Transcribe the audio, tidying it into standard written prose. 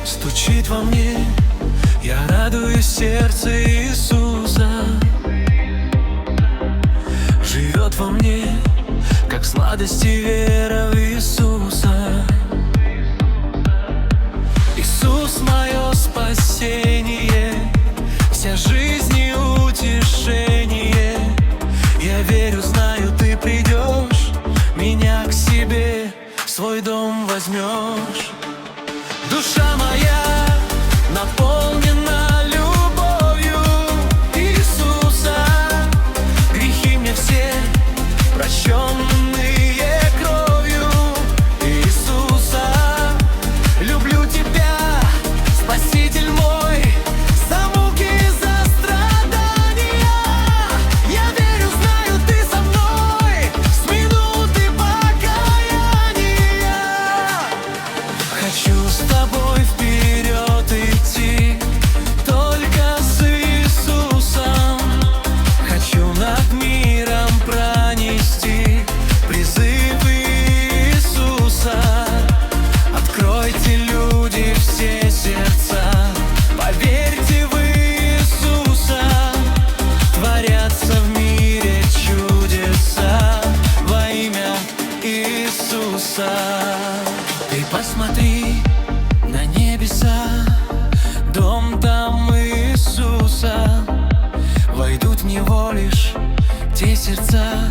Стучит во мне, я радуюсь сердце Иисуса. Живет во мне, как сладости вера в Иисуса. Иисус мое спасение, вся жизнь и утешение. Я верю, знаю, ты придешь, меня к себе в свой дом возьмешь. Душа моя наполнена любовью Иисуса. Грехи мне все прощенные кровью Иисуса. Люблю тебя, Спаситель мой, за муки, за страдания. Я верю, знаю, ты со мной с минуты покаяния. Хочу с тобой вперед идти, только с Иисусом. Хочу над миром пронести призыв Иисуса. Откройте, люди, все сердца, поверьте в Иисуса. Творятся в мире чудеса во имя Иисуса. Ты посмотри на небеса, дом там Иисуса. Войдут в него лишь те сердца,